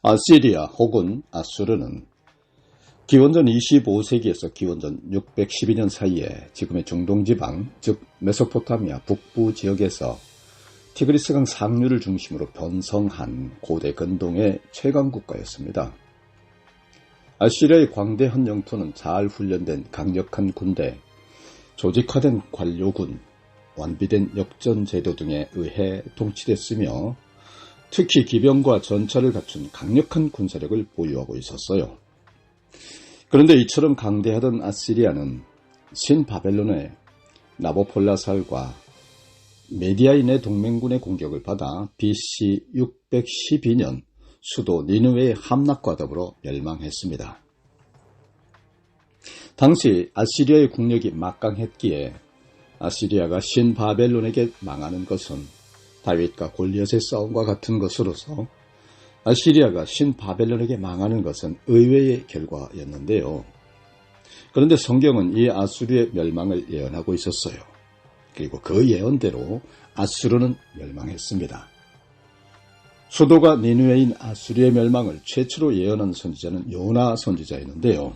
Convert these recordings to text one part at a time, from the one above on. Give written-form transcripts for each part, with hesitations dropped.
아시리아 혹은 아수르는 기원전 25세기에서 기원전 612년 사이에 지금의 중동지방, 즉 메소포타미아 북부 지역에서 티그리스강 상류를 중심으로 번성한 고대 근동의 최강 국가였습니다. 아시리아의 광대한 영토는 잘 훈련된 강력한 군대, 조직화된 관료군, 완비된 역전 제도 등에 의해 통치됐으며 특히 기병과 전차를 갖춘 강력한 군사력을 보유하고 있었어요. 그런데 이처럼 강대하던 아시리아는 신바벨론의 나보폴라살과 메디아인의 동맹군의 공격을 받아 BC 612년 수도 니느웨의 함락과 더불어 멸망했습니다. 당시 아시리아의 국력이 막강했기에 아시리아가 신바벨론에게 망하는 것은 다윗과 골리앗의 싸움과 같은 것으로서 아시리아가 신바벨론에게 망하는 것은 의외의 결과였는데요. 그런데 성경은 이 아수르의 멸망을 예언하고 있었어요. 그리고 그 예언대로 아수르는 멸망했습니다. 수도가 니느웨인 아수르의 멸망을 최초로 예언한 선지자는 요나 선지자였는데요.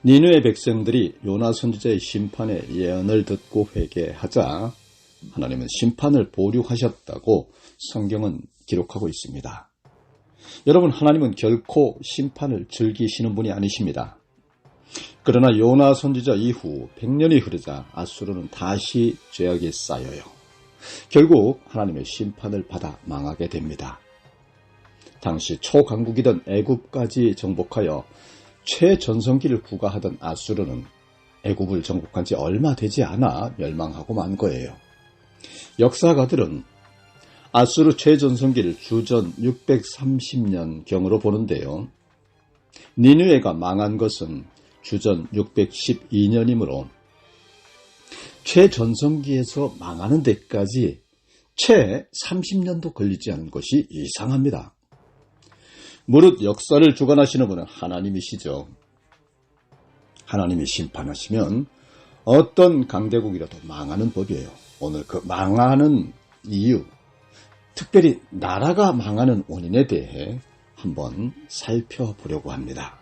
니느웨 백성들이 요나 선지자의 심판의 예언을 듣고 회개하자 하나님은 심판을 보류하셨다고 성경은 기록하고 있습니다. 여러분, 하나님은 결코 심판을 즐기시는 분이 아니십니다. 그러나 요나 선지자 이후 100년이 흐르자 아수르는 다시 죄악이 쌓여요. 결국 하나님의 심판을 받아 망하게 됩니다. 당시 초강국이던 애굽까지 정복하여 최전성기를 구가하던 아수르는 애굽을 정복한 지 얼마 되지 않아 멸망하고 만 거예요. 역사가들은 아수르 최전성기를 주전 630년경으로 보는데요. 니느웨가 망한 것은 주전 612년이므로 최전성기에서 망하는 데까지 채 30년도 걸리지 않은 것이 이상합니다. 무릇 역사를 주관하시는 분은 하나님이시죠. 하나님이 심판하시면 어떤 강대국이라도 망하는 법이에요. 오늘 그 망하는 이유, 특별히 나라가 망하는 원인에 대해 한번 살펴보려고 합니다.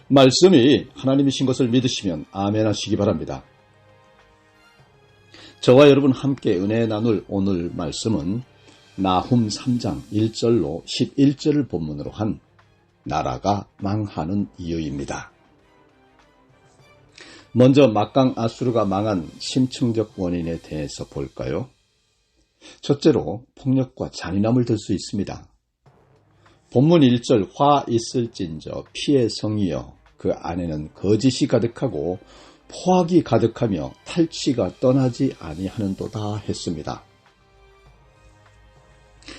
말씀이 하나님이신 것을 믿으시면 아멘 하시기 바랍니다. 저와 여러분 함께 은혜 나눌 오늘 말씀은 나훔 3장 1절로 11절을 본문으로 한 나라가 망하는 이유입니다. 먼저 막강 아수르가 망한 심층적 원인에 대해서 볼까요? 첫째로 폭력과 잔인함을 들 수 있습니다. 본문 1절 화 있을진저 피의 성이여 그 안에는 거짓이 가득하고 포악이 가득하며 탈취가 떠나지 아니하는도다 했습니다.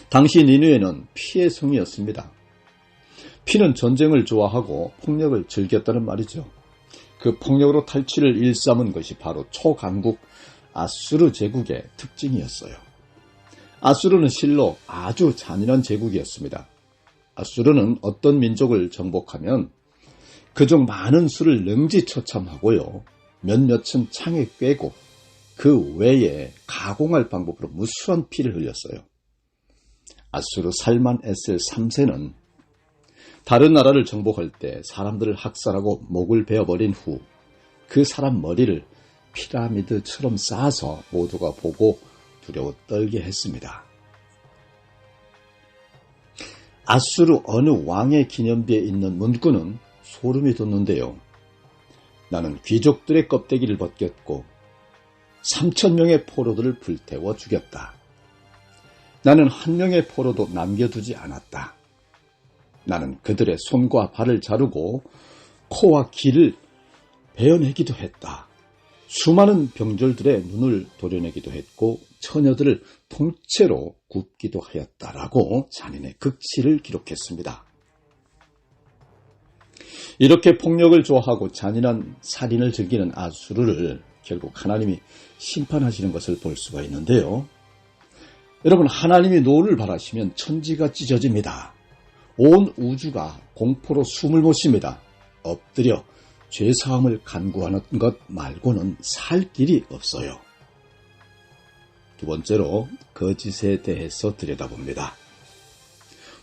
당시 니느웨는 피의 성이었습니다. 피는 전쟁을 좋아하고 폭력을 즐겼다는 말이죠. 그 폭력으로 탈취를 일삼은 것이 바로 초강국 아수르 제국의 특징이었어요. 아수르는 실로 아주 잔인한 제국이었습니다. 아수르는 어떤 민족을 정복하면 그중 많은 수를 능지처참하고요. 몇몇은 창에 꿰고 그 외에 가공할 방법으로 무수한 피를 흘렸어요. 아수르 살만 에셀 3세는 다른 나라를 정복할 때 사람들을 학살하고 목을 베어버린 후 그 사람 머리를 피라미드처럼 쌓아서 모두가 보고 두려워 떨게 했습니다. 아수르 어느 왕의 기념비에 있는 문구는 소름이 돋는데요. 나는 귀족들의 껍데기를 벗겼고 3,000명의 포로들을 불태워 죽였다. 나는 한 명의 포로도 남겨두지 않았다. 나는 그들의 손과 발을 자르고 코와 귀를 베어내기도 했다. 수많은 병졸들의 눈을 도려내기도 했고 처녀들을 통째로 굽기도 하였다라고 잔인의 극치를 기록했습니다. 이렇게 폭력을 좋아하고 잔인한 살인을 즐기는 아수르를 결국 하나님이 심판하시는 것을 볼 수가 있는데요. 여러분, 하나님이 노를 바라시면 천지가 찢어집니다. 온 우주가 공포로 숨을 못 쉽니다. 엎드려 죄사함을 간구하는 것 말고는 살 길이 없어요. 두 번째로 거짓에 대해서 들여다봅니다.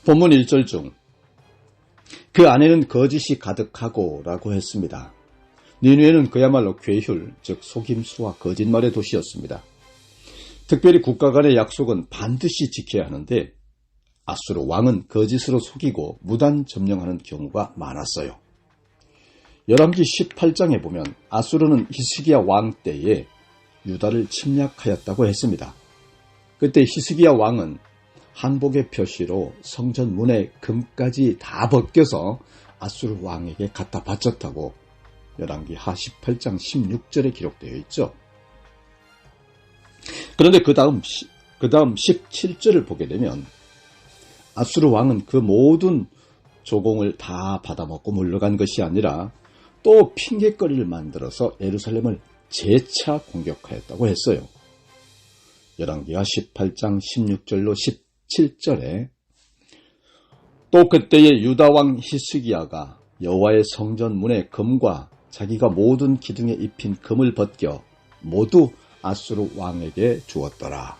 본문 1절 중 그 안에는 거짓이 가득하고 라고 했습니다. 니느웨는 그야말로 괴휼, 즉 속임수와 거짓말의 도시였습니다. 특별히 국가 간의 약속은 반드시 지켜야 하는데 아수르 왕은 거짓으로 속이고 무단 점령하는 경우가 많았어요. 열왕기 18장에 보면 아수르는 히스기야 왕 때에 유다를 침략하였다고 했습니다. 그때 히스기야 왕은 항복의 표시로 성전 문의 금까지 다 벗겨서 아수르 왕에게 갖다 바쳤다고 열왕기 하 18장 16절에 기록되어 있죠. 그런데 그 다음 17절을 보게 되면 아수르 왕은 그 모든 조공을 다 받아먹고 물러간 것이 아니라 또 핑계거리를 만들어서 예루살렘을 재차 공격하였다고 했어요. 열왕기하 18장 16절로 17절에 또 그때의 유다왕 히스기야가 여호와의 성전 문의 금과 자기가 모든 기둥에 입힌 금을 벗겨 모두 아수르 왕에게 주었더라.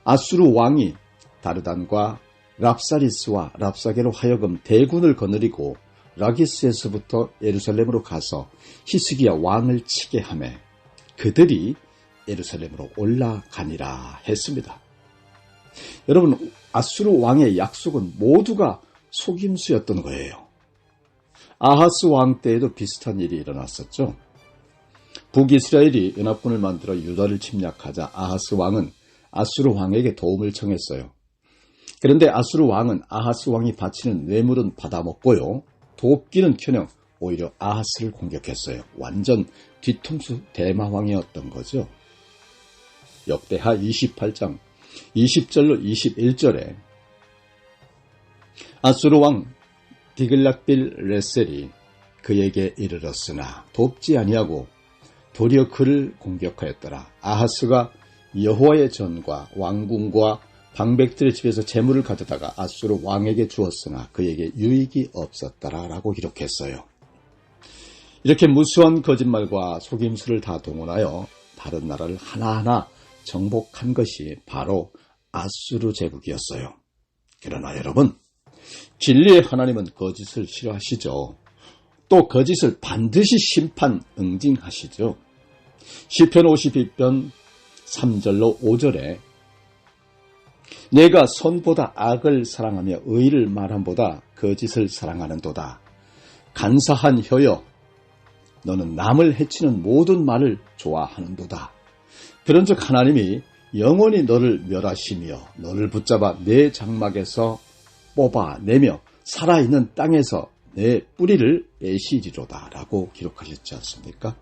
아수르 왕이 다르단과 랍사리스와 랍사게로 하여금 대군을 거느리고 라기스에서부터 예루살렘으로 가서 히스기야 왕을 치게 하매 그들이 예루살렘으로 올라가니라 했습니다. 여러분, 아수르 왕의 약속은 모두가 속임수였던 거예요. 아하스 왕 때에도 비슷한 일이 일어났었죠. 북이스라엘이 연합군을 만들어 유다를 침략하자 아하스 왕은 아수르 왕에게 도움을 청했어요. 그런데 아수르 왕은 아하스 왕이 바치는 뇌물은 받아먹고요. 돕기는커녕 오히려 아하스를 공격했어요. 완전 뒤통수 대마왕이었던 거죠. 역대하 28장 20절로 21절에 아수르 왕 디글랏빌 레셀이 그에게 이르렀으나 돕지 아니하고 도리어 그를 공격하였더라. 아하스가 여호와의 전과 왕궁과 방백들의 집에서 재물을 가져다가 아수르 왕에게 주었으나 그에게 유익이 없었더라 라고 기록했어요. 이렇게 무수한 거짓말과 속임수를 다 동원하여 다른 나라를 하나하나 정복한 것이 바로 아수르 제국이었어요. 그러나 여러분, 진리의 하나님은 거짓을 싫어하시죠. 또 거짓을 반드시 심판 응징하시죠. 시편 52편 3절로 5절에 내가 선보다 악을 사랑하며 의를 말함보다 거짓을 사랑하는도다. 간사한 혀여 너는 남을 해치는 모든 말을 좋아하는도다. 그런즉 하나님이 영원히 너를 멸하시며 너를 붙잡아 내 장막에서 뽑아내며 살아있는 땅에서 내 뿌리를 애시리로다 라고 기록하셨지 않습니까?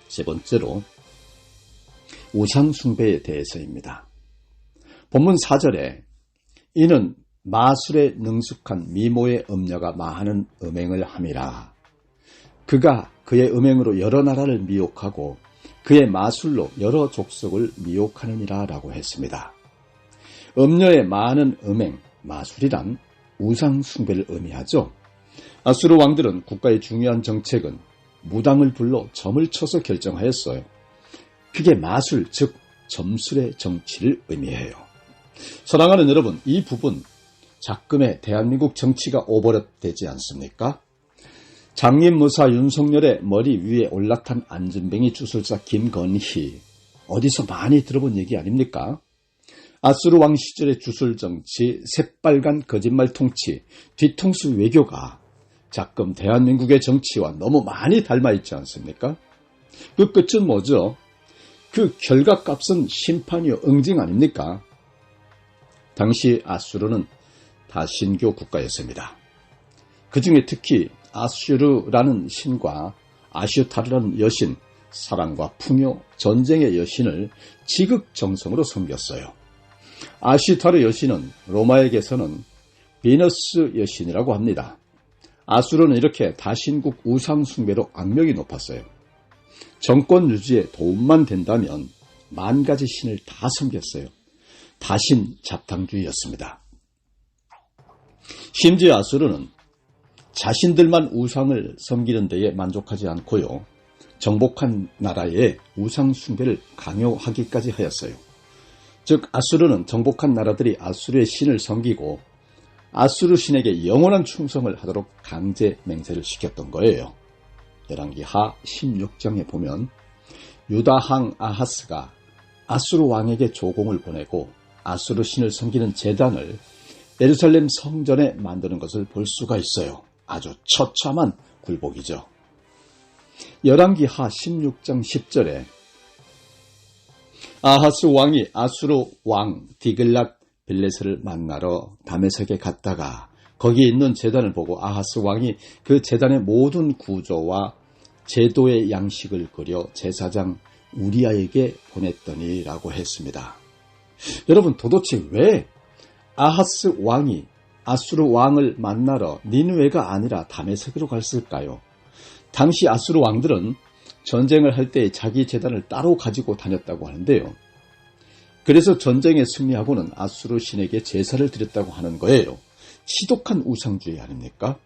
세 번째로 우상숭배에 대해서입니다. 본문 4절에 이는 마술에 능숙한 미모의 음녀가 많은 음행을 함이라. 그가 그의 음행으로 여러 나라를 미혹하고 그의 마술로 여러 족속을 미혹하느니라 라고 했습니다. 음녀의 많은 음행, 마술이란 우상숭배를 의미하죠. 아수르 왕들은 국가의 중요한 정책은 무당을 불러 점을 쳐서 결정하였어요. 그게 마술, 즉 점술의 정치를 의미해요. 사랑하는 여러분, 이 부분 작금의 대한민국 정치가 오버랩되지 않습니까? 장님무사 윤석열의 머리 위에 올라탄 안전뱅이 주술사 김건희, 어디서 많이 들어본 얘기 아닙니까? 아수르 왕 시절의 주술 정치, 새빨간 거짓말 통치, 뒤통수 외교가 작금 대한민국의 정치와 너무 많이 닮아있지 않습니까? 그 끝은 뭐죠? 그 결과값은 심판이요 응징 아닙니까? 당시 아수르는 다신교 국가였습니다. 그 중에 특히 아슈르라는 신과 아슈타르라는 여신, 사랑과 풍요, 전쟁의 여신을 지극정성으로 섬겼어요. 아슈타르 여신은 로마에게서는 비너스 여신이라고 합니다. 아수르는 이렇게 다신국 우상숭배로 악명이 높았어요. 정권 유지에 도움만 된다면 만 가지 신을 다 섬겼어요. 다신 잡탕주의였습니다. 심지어 아수르는 자신들만 우상을 섬기는 데에 만족하지 않고요. 정복한 나라에 우상 숭배를 강요하기까지 하였어요. 즉 아수르는 정복한 나라들이 아수르의 신을 섬기고 아수르 신에게 영원한 충성을 하도록 강제 맹세를 시켰던 거예요. 열왕기하 16장에 보면 유다왕 아하스가 아수르 왕에게 조공을 보내고 아수르 신을 섬기는 제단을 예루살렘 성전에 만드는 것을 볼 수가 있어요. 아주 처참한 굴복이죠. 열왕기하 16장 10절에 아하스 왕이 아수르 왕 디글랏 빌레스를 만나러 다메섹에 갔다가 거기에 있는 제단을 보고 아하스 왕이 그 제단의 모든 구조와 제도의 양식을 그려 제사장 우리아에게 보냈더니 라고 했습니다. 여러분, 도대체 왜 아하스 왕이 아수르 왕을 만나러 니느웨가 아니라 다메섹으로 갔을까요? 당시 아수르 왕들은 전쟁을 할 때 자기 제단을 따로 가지고 다녔다고 하는데요. 그래서 전쟁에 승리하고는 아수르 신에게 제사를 드렸다고 하는 거예요. 지독한 우상주의 아닙니까?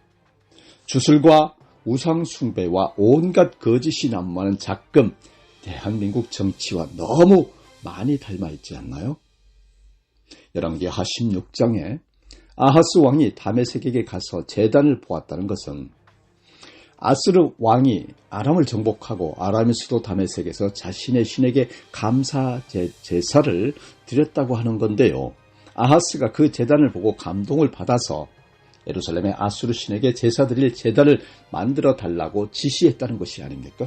주술과 우상 숭배와 온갖 거짓이 난무하는 작금, 대한민국 정치와 너무 많이 닮아있지 않나요? 열왕기하 16장에 아하스 왕이 다메섹에게 가서 제단을 보았다는 것은 아수르 왕이 아람을 정복하고 아람의 수도 다메섹에서 자신의 신에게 감사 제사를 드렸다고 하는 건데요. 아하스가 그 제단을 보고 감동을 받아서 예루살렘의 아수르 신에게 제사 드릴 제단을 만들어 달라고 지시했다는 것이 아닙니까?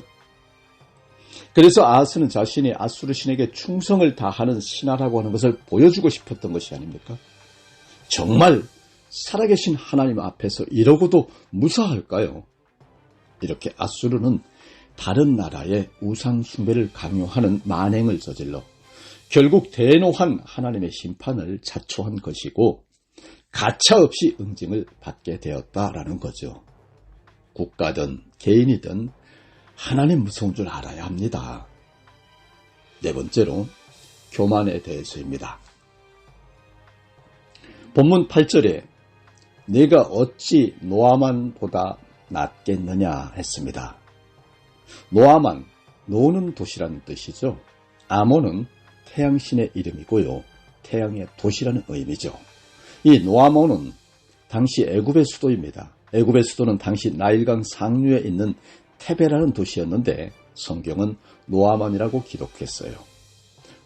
그래서 아하스는 자신이 아수르 신에게 충성을 다하는 신하라고 하는 것을 보여주고 싶었던 것이 아닙니까? 정말 살아계신 하나님 앞에서 이러고도 무사할까요? 이렇게 아수르는 다른 나라의 우상 숭배를 강요하는 만행을 저질러 결국 대노한 하나님의 심판을 자초한 것이고 가차없이 응징을 받게 되었다라는 거죠. 국가든 개인이든 하나님 무서운 줄 알아야 합니다. 네 번째로 교만에 대해서입니다. 본문 8절에 내가 어찌 노아만보다 낫겠느냐 했습니다. 노아만, 노는 도시라는 뜻이죠. 아몬은 태양신의 이름이고요. 태양의 도시라는 의미죠. 이 노아몬은 당시 애굽의 수도입니다. 애굽의 수도는 당시 나일강 상류에 있는 테베라는 도시였는데 성경은 노아만이라고 기록했어요.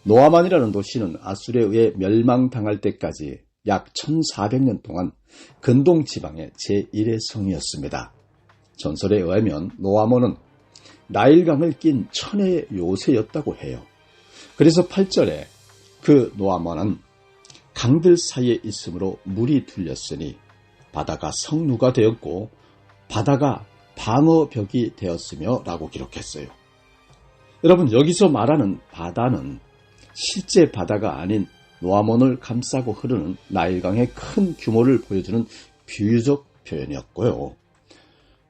노아만이라는 도시는 아수르에 의해 멸망당할 때까지 약 1400년 동안 근동 지방의 제1의 성이었습니다. 전설에 의하면 노아몬은 나일강을 낀 천혜의 요새였다고 해요. 그래서 8절에 그 노아몬은 강들 사이에 있으므로 물이 둘렸으니 바다가 성루가 되었고 바다가 방어벽이 되었으며 라고 기록했어요. 여러분, 여기서 말하는 바다는 실제 바다가 아닌 노아몬을 감싸고 흐르는 나일강의 큰 규모를 보여주는 비유적 표현이었고요.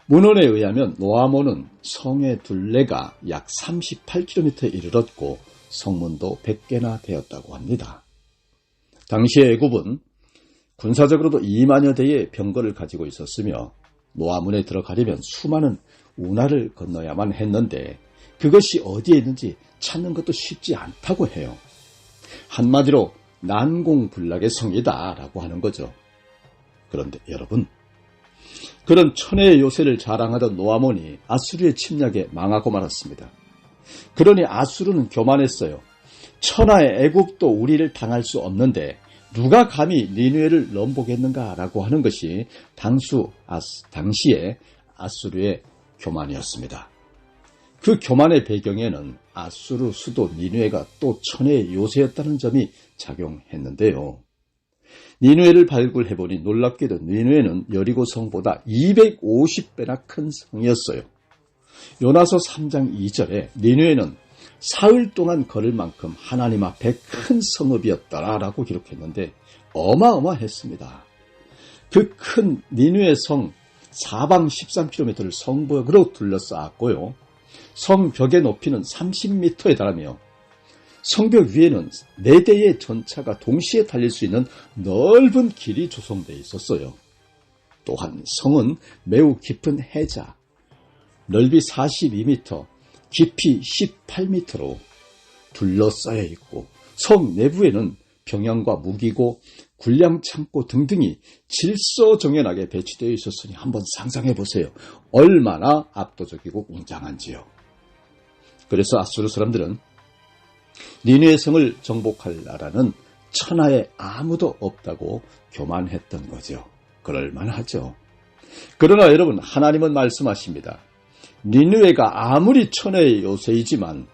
문헌에 의하면 노아몬은 성의 둘레가 약 38km에 이르렀고 성문도 100개나 되었다고 합니다. 당시의 애굽은 군사적으로도 2만여 대의 병거를 가지고 있었으며 노아문에 들어가려면 수많은 운하를 건너야만 했는데 그것이 어디에 있는지 찾는 것도 쉽지 않다고 해요. 한마디로 난공불락의 성이다 라고 하는 거죠. 그런데 여러분, 그런 천혜의 요새를 자랑하던 노아몬이 아수르의 침략에 망하고 말았습니다. 그러니 아수르는 교만했어요. 천하의 애국도 우리를 당할 수 없는데 누가 감히 니느웨를 넘보겠는가라고 하는 것이 당시의 아수르의 교만이었습니다. 그 교만의 배경에는 아수르 수도 니느웨가 또 천혜의 요새였다는 점이 작용했는데요. 니느웨를 발굴해보니 놀랍게도 니느웨는 여리고 성보다 250배나 큰 성이었어요. 요나서 3장 2절에 니느웨는 사흘 동안 걸을 만큼 하나님 앞에 큰 성읍이었다라고 기록했는데 어마어마했습니다. 그 큰 니느웨 성 사방 13km를 성벽으로 둘러싸았고요. 성벽의 높이는 30m에 달하며 성벽 위에는 4대의 전차가 동시에 달릴 수 있는 넓은 길이 조성되어 있었어요. 또한 성은 매우 깊은 해자, 넓이 42m, 깊이 18m로 둘러싸여 있고 성 내부에는 병영과 무기고 군량 창고 등등이 질서정연하게 배치되어 있었으니 한번 상상해 보세요. 얼마나 압도적이고 웅장한지요. 그래서 아수르 사람들은 니느웨 성을 정복할 나라는 천하에 아무도 없다고 교만했던 거죠. 그럴만하죠. 그러나 여러분, 하나님은 말씀하십니다. 니느웨가 아무리 천혜의 요새이지만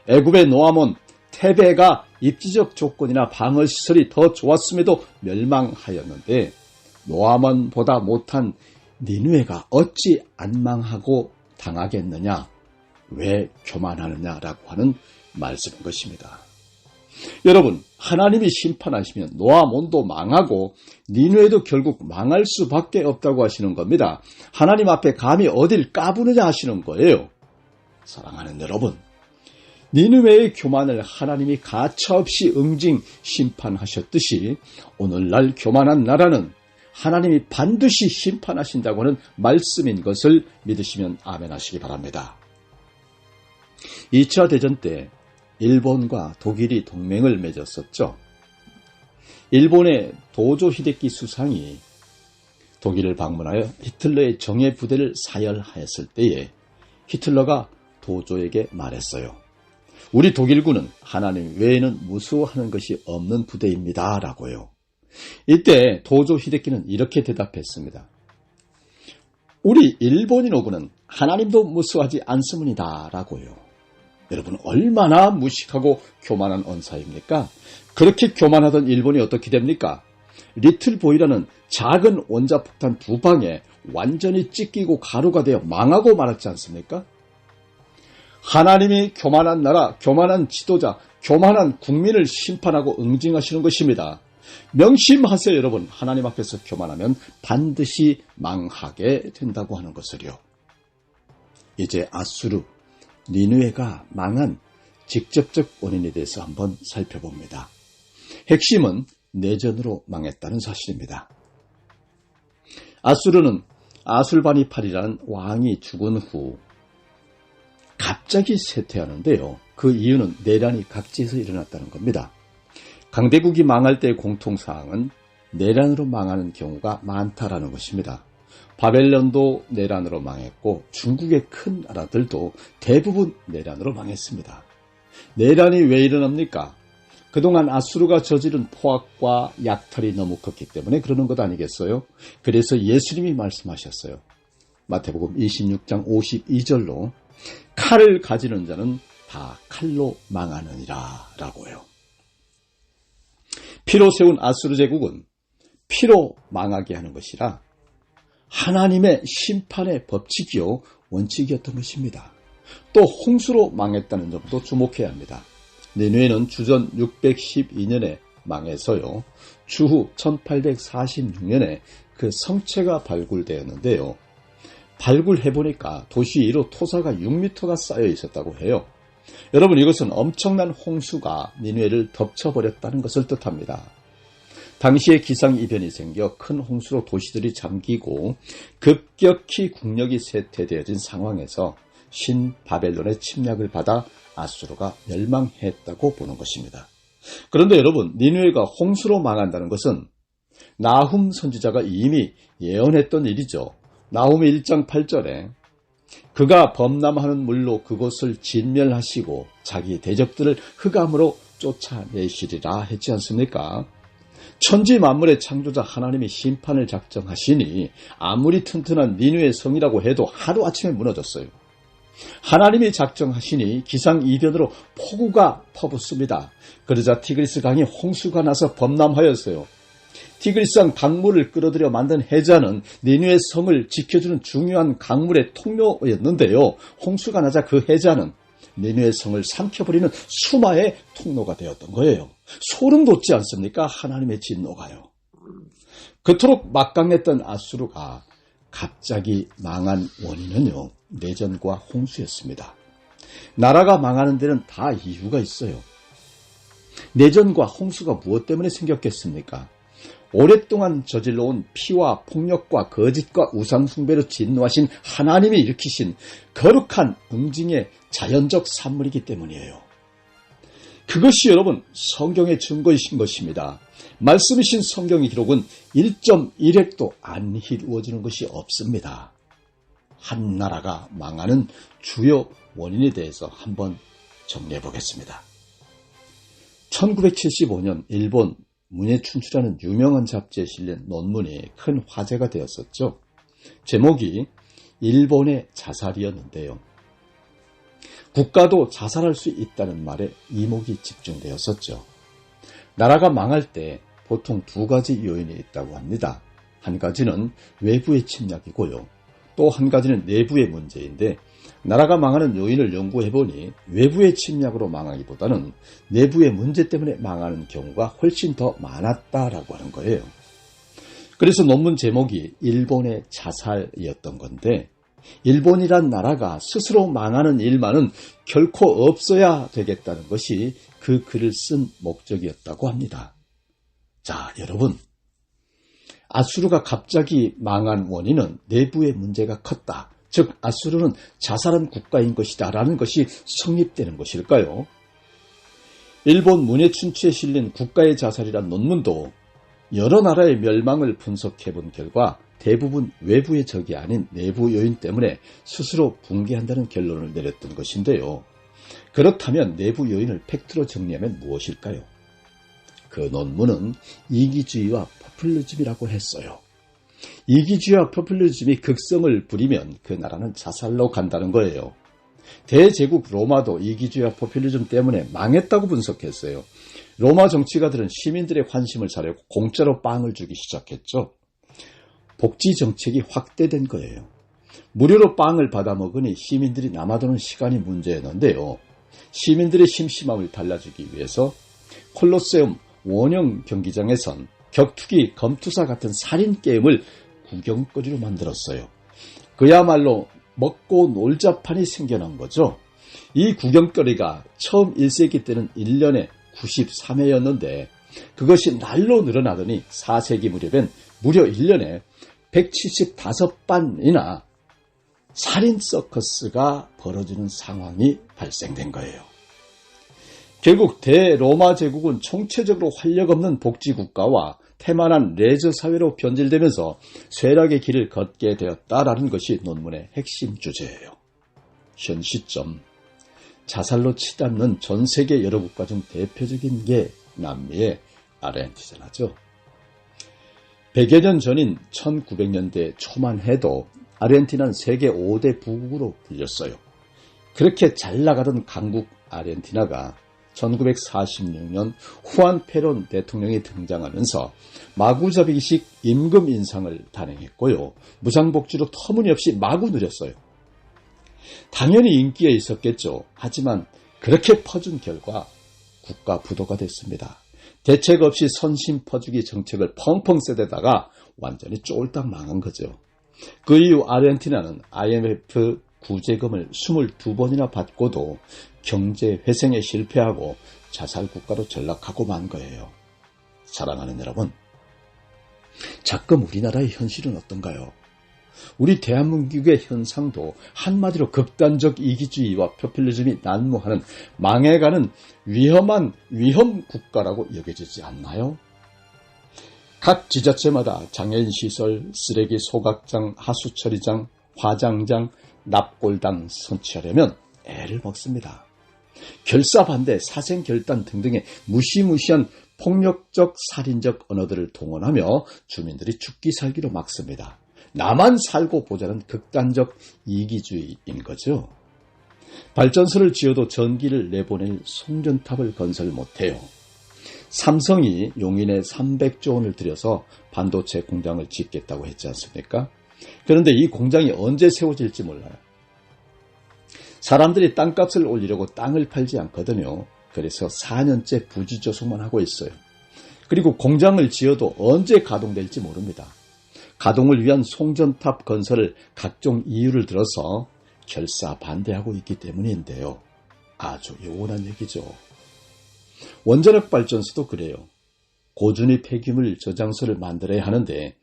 애굽의 노아몬, 테베가 입지적 조건이나 방어시설이 더 좋았음에도 멸망하였는데 노아몬보다 못한 니느웨가 어찌 안 망하고 당하겠느냐, 왜 교만하느냐라고 하는 말씀인 것입니다. 여러분, 하나님이 심판하시면 노아몬도 망하고 니느웨도 결국 망할 수밖에 없다고 하시는 겁니다. 하나님 앞에 감히 어딜 까부느냐 하시는 거예요. 사랑하는 여러분, 니느웨의 교만을 하나님이 가차없이 응징 심판하셨듯이 오늘날 교만한 나라는 하나님이 반드시 심판하신다고 하는 말씀인 것을 믿으시면 아멘 하시기 바랍니다. 2차 대전 때 일본과 독일이 동맹을 맺었었죠. 일본의 도조 히데키 수상이 독일을 방문하여 히틀러의 정예 부대를 사열하였을 때에 히틀러가 도조에게 말했어요. 우리 독일군은 하나님 외에는 무수하는 것이 없는 부대입니다. 라고요. 이때 도조 히데키는 이렇게 대답했습니다. 우리 일본인오군은 하나님도 무수하지 않습니다. 라고요. 여러분, 얼마나 무식하고 교만한 언사입니까? 그렇게 교만하던 일본이 어떻게 됩니까? 리틀보이라는 작은 원자폭탄 2방에 완전히 찢기고 가루가 되어 망하고 말았지 않습니까? 하나님이 교만한 나라, 교만한 지도자, 교만한 국민을 심판하고 응징하시는 것입니다. 명심하세요, 여러분. 하나님 앞에서 교만하면 반드시 망하게 된다고 하는 것을요. 이제 아수르, 니느웨가 망한 직접적 원인에 대해서 한번 살펴봅니다. 핵심은 내전으로 망했다는 사실입니다. 아수르는 아술바니팔이라는 왕이 죽은 후 갑자기 쇠퇴하는데요. 그 이유는 내란이 각지에서 일어났다는 겁니다. 강대국이 망할 때의 공통사항은 내란으로 망하는 경우가 많다라는 것입니다. 바벨론도 내란으로 망했고 중국의 큰 나라들도 대부분 내란으로 망했습니다. 내란이 왜 일어납니까? 그동안 아수르가 저지른 포악과 약탈이 너무 컸기 때문에 그러는 것 아니겠어요? 그래서 예수님이 말씀하셨어요. 마태복음 26장 52절로 칼을 가지는 자는 다 칼로 망하느니라 라고요. 피로 세운 아수르 제국은 피로 망하게 하는 것이라 하나님의 심판의 법칙이요 원칙이었던 것입니다. 또 홍수로 망했다는 점도 주목해야 합니다. 니느웨는 주전 612년에 망해서요. 주후 1846년에 그 성체가 발굴되었는데요. 발굴해보니까 도시 위로 토사가 6m가 쌓여 있었다고 해요. 여러분, 이것은 엄청난 홍수가 니느웨를 덮쳐버렸다는 것을 뜻합니다. 당시에 기상이변이 생겨 큰 홍수로 도시들이 잠기고 급격히 국력이 쇠퇴되어진 상황에서 신바벨론의 침략을 받아 아수르가 멸망했다고 보는 것입니다. 그런데 여러분, 니느웨가 홍수로 망한다는 것은 나훔 선지자가 이미 예언했던 일이죠. 나훔 1장 8절에 그가 범람하는 물로 그곳을 진멸하시고 자기 대적들을 흑암으로 쫓아내시리라 했지 않습니까? 천지 만물의 창조자 하나님이 심판을 작정하시니 아무리 튼튼한 니느웨 성이라고 해도 하루아침에 무너졌어요. 하나님이 작정하시니 기상이변으로 폭우가 퍼붓습니다. 그러자 티그리스 강이 홍수가 나서 범람하였어요. 티그리스강 강물을 끌어들여 만든 해자는 니느웨 성을 지켜주는 중요한 강물의 통로였는데요. 홍수가 나자 그 해자는 니느웨 성을 삼켜버리는 수마의 통로가 되었던 거예요. 소름 돋지 않습니까? 하나님의 진노가요. 그토록 막강했던 아수르가 갑자기 망한 원인은요, 내전과 홍수였습니다. 나라가 망하는 데는 다 이유가 있어요. 내전과 홍수가 무엇 때문에 생겼겠습니까? 오랫동안 저질러온 피와 폭력과 거짓과 우상숭배로 진노하신 하나님이 일으키신 거룩한 응징의 자연적 산물이기 때문이에요. 그것이 여러분 성경의 증거이신 것입니다. 말씀이신 성경의 기록은 1.1획도 안 이루어지는 것이 없습니다. 한 나라가 망하는 주요 원인에 대해서 한번 정리해 보겠습니다. 1975년 일본 문예춘추라는 유명한 잡지에 실린 논문이 큰 화제가 되었었죠. 제목이 일본의 자살이었는데요. 국가도 자살할 수 있다는 말에 이목이 집중되었었죠. 나라가 망할 때 보통 두 가지 요인이 있다고 합니다. 한 가지는 외부의 침략이고요. 또 한 가지는 내부의 문제인데 나라가 망하는 요인을 연구해보니 외부의 침략으로 망하기보다는 내부의 문제 때문에 망하는 경우가 훨씬 더 많았다라고 하는 거예요. 그래서 논문 제목이 일본의 자살이었던 건데 일본이란 나라가 스스로 망하는 일만은 결코 없어야 되겠다는 것이 그 글을 쓴 목적이었다고 합니다. 자, 여러분. 아수르가 갑자기 망한 원인은 내부의 문제가 컸다. 즉 아수르는 자살한 국가인 것이다 라는 것이 성립되는 것일까요? 일본 문예춘추에 실린 국가의 자살이란 논문도 여러 나라의 멸망을 분석해본 결과 대부분 외부의 적이 아닌 내부 요인 때문에 스스로 붕괴한다는 결론을 내렸던 것인데요. 그렇다면 내부 요인을 팩트로 정리하면 무엇일까요? 그 논문은 이기주의와 포퓰리즘이라고 했어요. 이기주의와 포퓰리즘이 극성을 부리면 그 나라는 자살로 간다는 거예요. 대제국 로마도 이기주의와 포퓰리즘 때문에 망했다고 분석했어요. 로마 정치가들은 시민들의 관심을 사려고 공짜로 빵을 주기 시작했죠. 복지 정책이 확대된 거예요. 무료로 빵을 받아 먹으니 시민들이 남아도는 시간이 문제였는데요. 시민들의 심심함을 달래주기 위해서 콜로세움 원형 경기장에선 격투기, 검투사 같은 살인 게임을 구경거리로 만들었어요. 그야말로 먹고 놀자판이 생겨난 거죠. 이 구경거리가 처음 1세기 때는 1년에 93회였는데 그것이 날로 늘어나더니 4세기 무렵엔 무려 1년에 175반이나 살인 서커스가 벌어지는 상황이 발생된 거예요. 결국 대로마 제국은 총체적으로 활력 없는 복지국가와 태만한 레저 사회로 변질되면서 쇠락의 길을 걷게 되었다라는 것이 논문의 핵심 주제예요. 현 시점 자살로 치닫는 전 세계 여러 국가 중 대표적인 게 남미의 아르헨티나죠. 100여 년 전인 1900년대 초만 해도 아르헨티나는 세계 5대 부국으로 불렸어요. 그렇게 잘 나가던 강국 아르헨티나가 1946년 후안 페론 대통령이 등장하면서 마구잡이식 임금 인상을 단행했고요. 무상복지로 터무니없이 마구 누렸어요. 당연히 인기가 있었겠죠. 하지만 그렇게 퍼준 결과 국가 부도가 됐습니다. 대책 없이 선심 퍼주기 정책을 펑펑 세대다가 완전히 쫄딱 망한 거죠. 그 이후 아르헨티나는 IMF 구제금을 22번이나 받고도 경제 회생에 실패하고 자살 국가로 전락하고 만 거예요. 사랑하는 여러분, 자금 우리나라의 현실은 어떤가요? 우리 대한민국의 현상도 한마디로 극단적 이기주의와 포퓰리즘이 난무하는 망해가는 위험 국가라고 여겨지지 않나요? 각 지자체마다 장애인시설, 쓰레기 소각장, 하수처리장, 화장장, 납골당 설치하려면 애를 먹습니다. 결사반대, 사생결단 등등의 무시무시한 폭력적 살인적 언어들을 동원하며 주민들이 죽기 살기로 막습니다. 나만 살고 보자는 극단적 이기주의인 거죠. 발전소를 지어도 전기를 내보낼 송전탑을 건설 못해요. 삼성이 용인에 300조 원을 들여서 반도체 공장을 짓겠다고 했지 않습니까? 그런데 이 공장이 언제 세워질지 몰라요. 사람들이 땅값을 올리려고 땅을 팔지 않거든요. 그래서 4년째 부지조성만 하고 있어요. 그리고 공장을 지어도 언제 가동될지 모릅니다. 가동을 위한 송전탑 건설을 각종 이유를 들어서 결사 반대하고 있기 때문인데요. 아주 요원한 얘기죠. 원자력 발전소도 그래요. 고준위 폐기물 저장소를 만들어야 하는데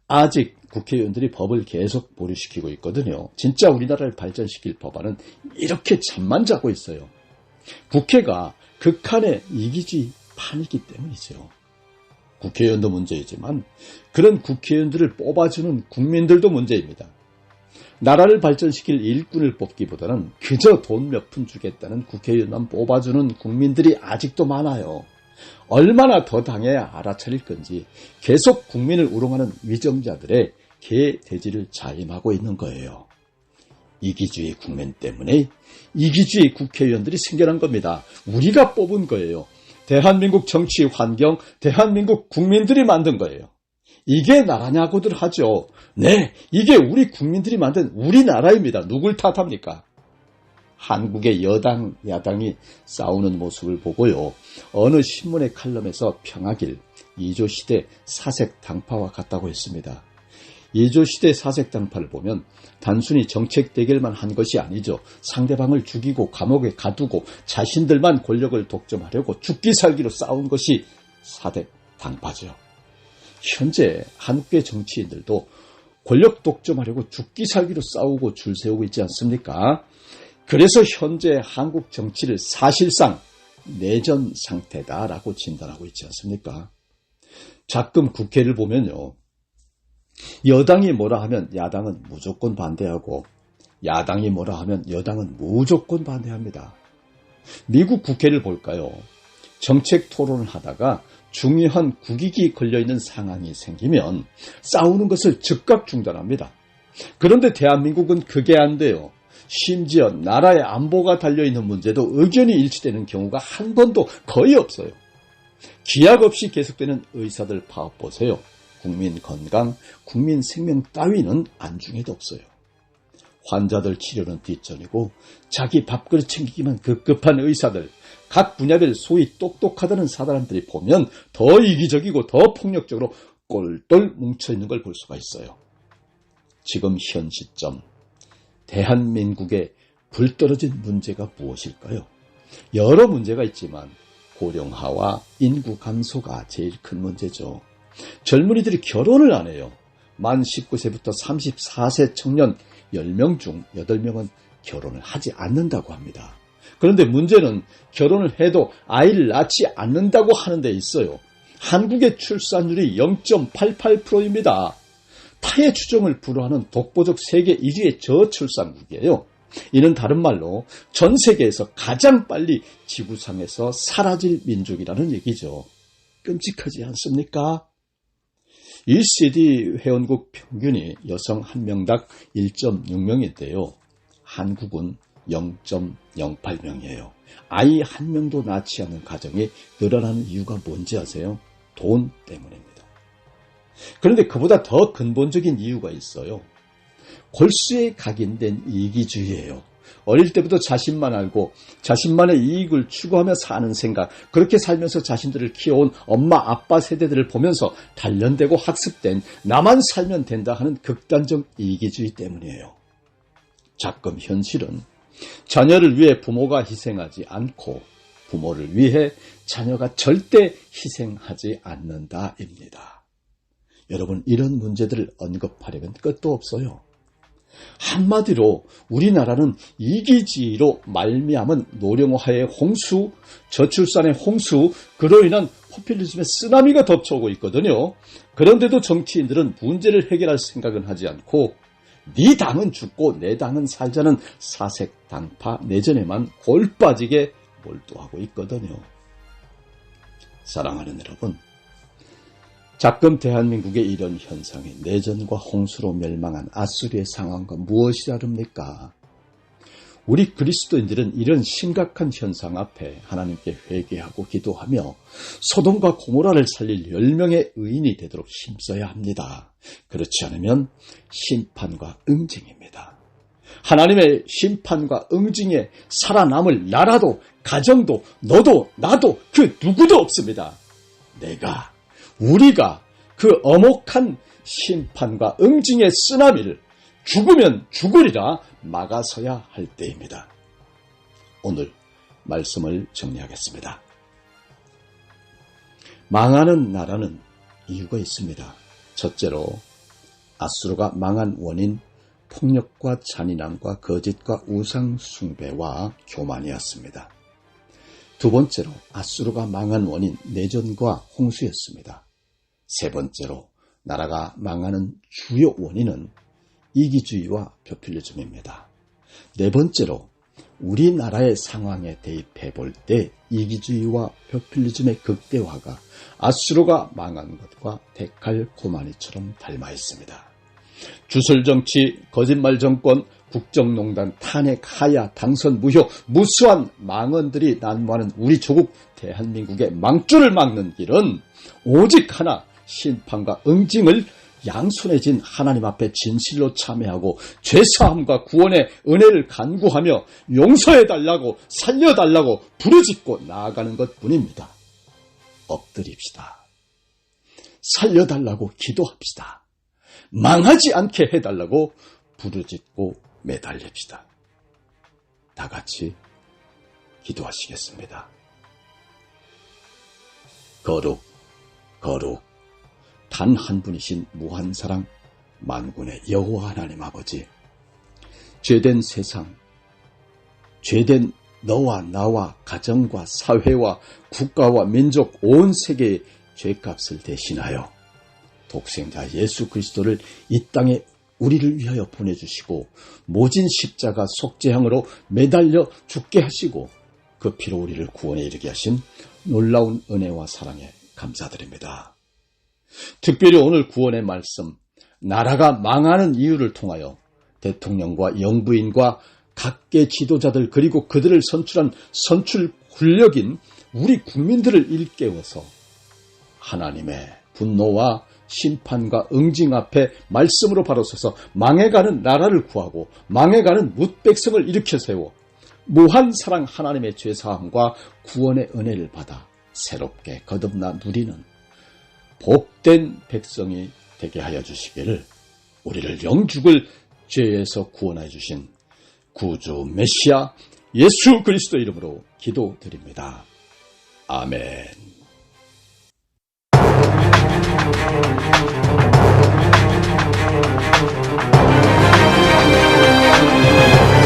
아직 국회의원들이 법을 계속 보류시키고 있거든요. 진짜 우리나라를 발전시킬 법안은 이렇게 잠만 자고 있어요. 국회가 극한의 이기주의판이기 때문이죠. 국회의원도 문제이지만 그런 국회의원들을 뽑아주는 국민들도 문제입니다. 나라를 발전시킬 일꾼을 뽑기보다는 그저 돈 몇 푼 주겠다는 국회의원만 뽑아주는 국민들이 아직도 많아요. 얼마나 더 당해야 알아차릴 건지 계속 국민을 우롱하는 위정자들의 개돼지를 자임하고 있는 거예요. 이기주의 국면 때문에 이기주의 국회의원들이 생겨난 겁니다. 우리가 뽑은 거예요. 대한민국 정치 환경, 대한민국 국민들이 만든 거예요. 이게 나라냐고들 하죠. 네, 이게 우리 국민들이 만든 우리나라입니다. 누굴 탓합니까? 한국의 여당, 야당이 싸우는 모습을 보고요. 어느 신문의 칼럼에서 평하길 이조시대 사색당파와 같다고 했습니다. 이조시대 사색당파를 보면 단순히 정책 대결만 한 것이 아니죠. 상대방을 죽이고 감옥에 가두고 자신들만 권력을 독점하려고 죽기 살기로 싸운 것이 사색당파죠. 현재 한국의 정치인들도 권력 독점하려고 죽기 살기로 싸우고 줄 세우고 있지 않습니까? 그래서 현재 한국 정치를 사실상 내전 상태다라고 진단하고 있지 않습니까? 가끔 국회를 보면요. 여당이 뭐라 하면 야당은 무조건 반대하고 야당이 뭐라 하면 여당은 무조건 반대합니다. 미국 국회를 볼까요? 정책 토론을 하다가 중요한 국익이 걸려있는 상황이 생기면 싸우는 것을 즉각 중단합니다. 그런데 대한민국은 그게 안 돼요. 심지어 나라의 안보가 달려있는 문제도 의견이 일치되는 경우가 한 번도 거의 없어요. 기약 없이 계속되는 의사들 파업 보세요. 국민 건강, 국민 생명 따위는 안중에도 없어요. 환자들 치료는 뒷전이고 자기 밥그릇 챙기기만 급급한 의사들, 각 분야별 소위 똑똑하다는 사람들이 보면 더 이기적이고 더 폭력적으로 똘똘 뭉쳐있는 걸 볼 수가 있어요. 지금 현 시점 대한민국의 불떨어진 문제가 무엇일까요? 여러 문제가 있지만 고령화와 인구 감소가 제일 큰 문제죠. 젊은이들이 결혼을 안 해요. 만 19세부터 34세 청년 10명 중 8명은 결혼을 하지 않는다고 합니다. 그런데 문제는 결혼을 해도 아이를 낳지 않는다고 하는 데 있어요. 한국의 출산율이 0.88%입니다. 타의 추종을 불허하는 독보적 세계 1위의 저출산국이에요. 이는 다른 말로 전 세계에서 가장 빨리 지구상에서 사라질 민족이라는 얘기죠. 끔찍하지 않습니까? OECD 회원국 평균이 여성 1명당 1.6명인데요. 한국은 0.08명이에요. 아이 1명도 낳지 않는 가정이 늘어나는 이유가 뭔지 아세요? 돈 때문입니다. 그런데 그보다 더 근본적인 이유가 있어요. 골수에 각인된 이기주의예요. 어릴 때부터 자신만 알고 자신만의 이익을 추구하며 사는 생각, 그렇게 살면서 자신들을 키워온 엄마 아빠 세대들을 보면서 단련되고 학습된 나만 살면 된다 하는 극단적 이기주의 때문이에요. 가끔 현실은 자녀를 위해 부모가 희생하지 않고 부모를 위해 자녀가 절대 희생하지 않는다입니다. 여러분, 이런 문제들을 언급하려면 끝도 없어요. 한마디로 우리나라는 이기주의로 말미암은 노령화의 홍수, 저출산의 홍수, 그로 인한 포퓰리즘의 쓰나미가 덮쳐오고 있거든요. 그런데도 정치인들은 문제를 해결할 생각은 하지 않고 네 당은 죽고 내 당은 살자는 사색당파 내전에만 골 빠지게 몰두하고 있거든요. 사랑하는 여러분, 가끔 대한민국의 이런 현상이 내전과 홍수로 멸망한 아수리의 상황과 무엇이 다릅니까? 우리 그리스도인들은 이런 심각한 현상 앞에 하나님께 회개하고 기도하며 소돔과 고모라를 살릴 10명의 의인이 되도록 힘써야 합니다. 그렇지 않으면 심판과 응징입니다. 하나님의 심판과 응징에 살아남을 나라도 가정도 너도 나도 그 누구도 없습니다. 우리가 그 엄혹한 심판과 응징의 쓰나미를 죽으면 죽으리라 막아서야 할 때입니다. 오늘 말씀을 정리하겠습니다. 망하는 나라는 이유가 있습니다. 첫째로 아수르가 망한 원인 폭력과 잔인함과 거짓과 우상 숭배와 교만이었습니다. 두 번째로 아수르가 망한 원인 내전과 홍수였습니다. 세 번째로 나라가 망하는 주요 원인은 이기주의와 표퓰리즘입니다. 네 번째로 우리나라의 상황에 대입해 볼 때 이기주의와 표퓰리즘의 극대화가 아수르가 망한 것과 데칼코마니처럼 닮아 있습니다. 주술정치, 거짓말 정권, 국정농단, 탄핵, 하야, 당선 무효, 무수한 망언들이 난무하는 우리 조국 대한민국의 망조를 막는 길은 오직 하나, 심판과 응징을 양손에 쥔 하나님 앞에 진실로 참회하고 죄사함과 구원의 은혜를 간구하며 용서해달라고 살려달라고 부르짖고 나아가는 것뿐입니다. 엎드립시다. 살려달라고 기도합시다. 망하지 않게 해달라고 부르짖고 매달립시다. 다 같이 기도하시겠습니다. 거룩, 거룩, 단 한 분이신 무한사랑 만군의 여호와 하나님 아버지, 죄된 세상, 죄된 너와 나와 가정과 사회와 국가와 민족 온 세계의 죄값을 대신하여 독생자 예수 그리스도를 이 땅에 우리를 위하여 보내주시고 모진 십자가 속죄함으로 매달려 죽게 하시고 그 피로 우리를 구원에 이르게 하신 놀라운 은혜와 사랑에 감사드립니다. 특별히 오늘 구원의 말씀, 나라가 망하는 이유를 통하여 대통령과 영부인과 각계 지도자들 그리고 그들을 선출한 선출 권력인 우리 국민들을 일깨워서 하나님의 분노와 심판과 응징 앞에 말씀으로 바로 서서 망해가는 나라를 구하고 망해가는 뭇백성을 일으켜 세워 무한 사랑 하나님의 죄사함과 구원의 은혜를 받아 새롭게 거듭나 누리는 복된 백성이 되게 하여 주시기를 우리를 영죽을 죄에서 구원하여 주신 구주 메시아 예수 그리스도 이름으로 기도드립니다. 아멘.